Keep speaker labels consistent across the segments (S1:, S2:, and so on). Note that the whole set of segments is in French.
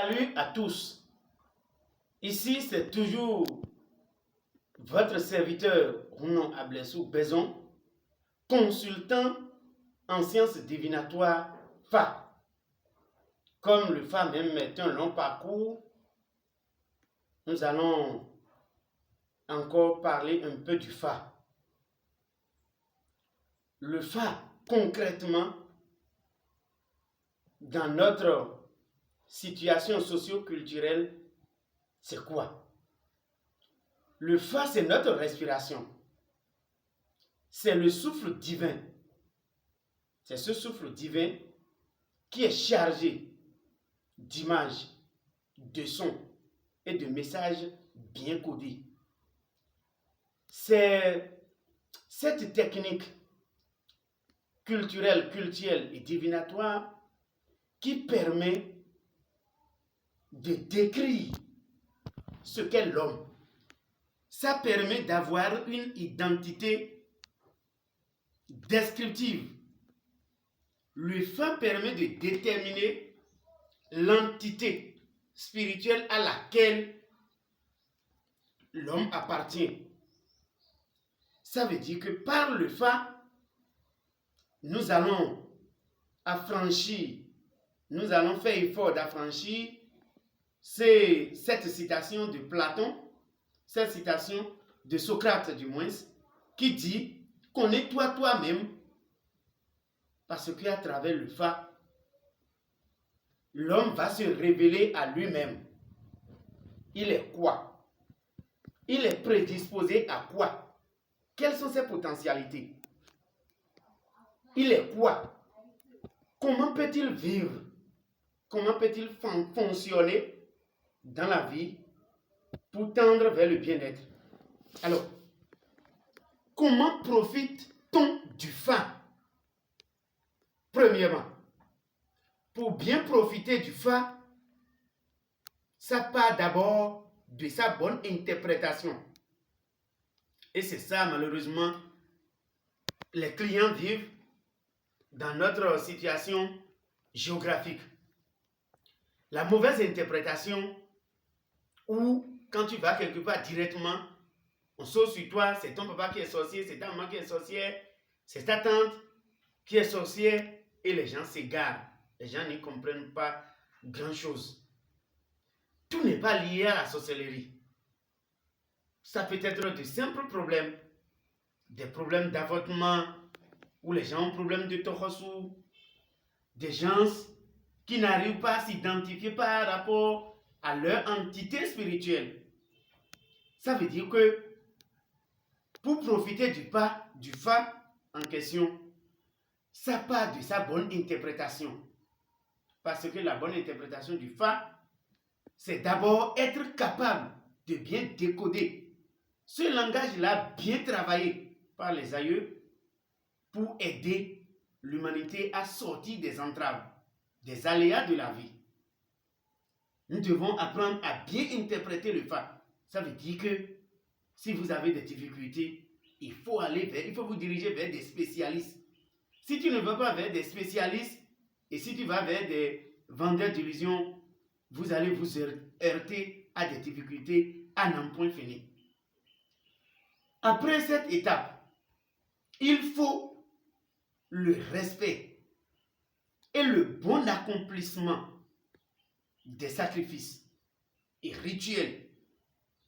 S1: Salut à tous. Ici, c'est toujours votre serviteur Rounon Ablessou Bézon, consultant en sciences divinatoires FA. Comme le FA même est un long parcours, nous allons encore parler un peu du FA. Le FA, concrètement, dans notre situation socio-culturelle, c'est quoi? Le Fa, c'est notre respiration. C'est le souffle divin. C'est ce souffle divin qui est chargé d'images, de sons et de messages bien codés. C'est cette technique culturelle, cultuelle et divinatoire qui permet de décrire ce qu'est l'homme. Ça permet d'avoir une identité descriptive. Le Fa permet de déterminer l'entité spirituelle à laquelle l'homme appartient. Ça veut dire que par le Fa, nous allons faire effort d'affranchir cette citation de Platon, cette citation de Socrate du moins, qui dit « Connais-toi toi-même » parce qu'à travers le Fa, l'homme va se révéler à lui-même. Il est quoi? Il est prédisposé à quoi? Quelles sont ses potentialités? Il est quoi? Comment peut-il vivre? Comment peut-il fonctionner dans la vie pour tendre vers le bien-être? Alors, comment profite-t-on du Fa? Premièrement, pour bien profiter du Fa, ça part d'abord de sa bonne interprétation. Et c'est ça, malheureusement, les clients vivent dans notre situation géographique. La mauvaise interprétation, où quand tu vas quelque part directement, on saute sur toi, c'est ton papa qui est sorcier, c'est ta maman qui est sorcière, c'est ta tante qui est sorcière, et les gens s'égarent. Les gens n'y comprennent pas grand-chose. Tout n'est pas lié à la sorcellerie. Ça peut être de simples problèmes, des problèmes d'avortement, où les gens ont problème de tohosu, des gens qui n'arrivent pas à s'identifier par rapport à leur entité spirituelle. Ça veut dire que pour profiter du Fa en question, ça part de sa bonne interprétation. Parce que la bonne interprétation du Fa, c'est d'abord être capable de bien décoder ce langage-là bien travaillé par les aïeux pour aider l'humanité à sortir des entraves, des aléas de la vie. Nous devons apprendre à bien interpréter le Fa. Ça veut dire que si vous avez des difficultés, il faut vous diriger vers des spécialistes. Si tu ne vas pas vers des spécialistes et si tu vas vers des vendeurs d'illusions, vous allez vous heurter à des difficultés à n'en point finir. Après cette étape, il faut le respect et le bon accomplissement des sacrifices et rituels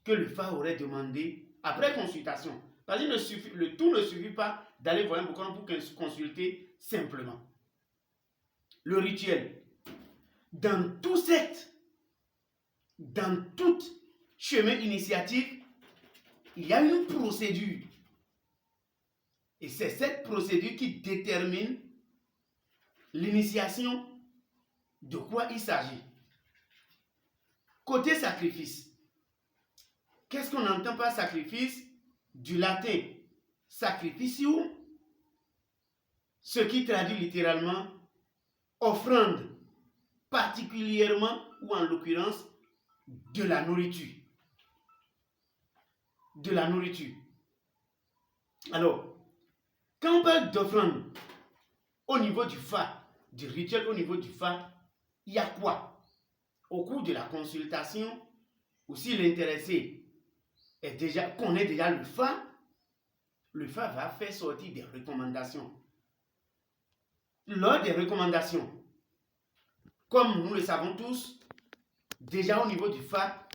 S1: que le Fa aurait demandé après consultation. Parce que le tout ne suffit pas d'aller voir un boucan pour consulter simplement. Le rituel, dans toute chemin initiatique, il y a une procédure. Et c'est cette procédure qui détermine l'initiation de quoi il s'agit. Côté sacrifice, qu'est-ce qu'on entend par sacrifice? Du latin sacrificium, ce qui traduit littéralement offrande, particulièrement ou en l'occurrence de la nourriture. De la nourriture. Alors, quand on parle d'offrande au niveau du Fa, du rituel au niveau du Fa, il y a quoi? au cours de la consultation, ou si l'intéressé connaît déjà le FA va faire sortir des recommandations. Lors des recommandations, comme nous le savons tous, déjà au niveau du FA,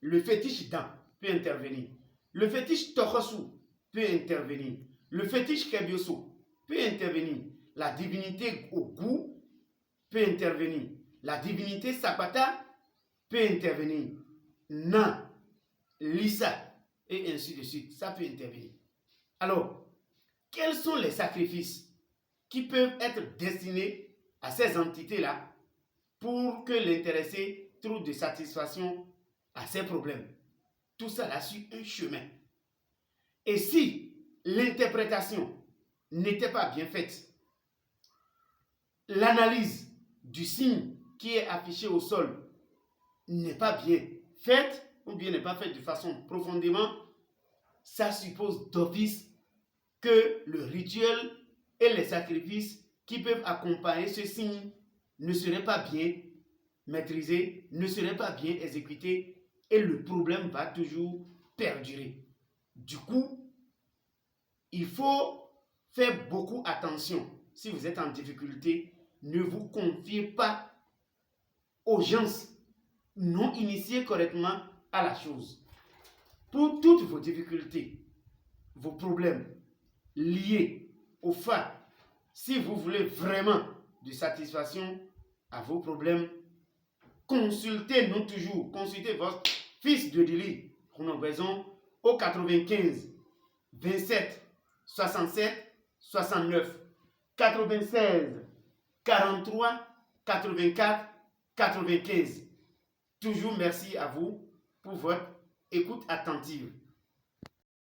S1: le fétiche dent peut intervenir. Le fétiche Tokosu peut intervenir. Le fétiche Kebioso peut intervenir. La divinité Ogu peut intervenir. La divinité Sapata peut intervenir. Nan, Lisa, et ainsi de suite. Ça peut intervenir. Alors, quels sont les sacrifices qui peuvent être destinés à ces entités-là pour que l'intéressé trouve de satisfaction à ses problèmes? Tout ça là suit un chemin. Et si l'interprétation n'était pas bien faite, l'analyse du signe qui est affiché au sol n'est pas bien faite, ou bien n'est pas faite de façon profondément, ça suppose d'office que le rituel et les sacrifices qui peuvent accompagner ce signe ne seraient pas bien maîtrisés, ne seraient pas bien exécutés, et le problème va toujours perdurer. Du coup, il faut faire beaucoup attention. Si vous êtes en difficulté, ne vous confiez pas aux gens non initiés correctement à la chose. Pour toutes vos difficultés, vos problèmes liés au FA, si vous voulez vraiment de satisfaction à vos problèmes, consultez-nous toujours, consultez votre fils de Dili, Chronobraison, au 95 27 67 69 96 43 84 95. Toujours merci à vous pour votre écoute attentive.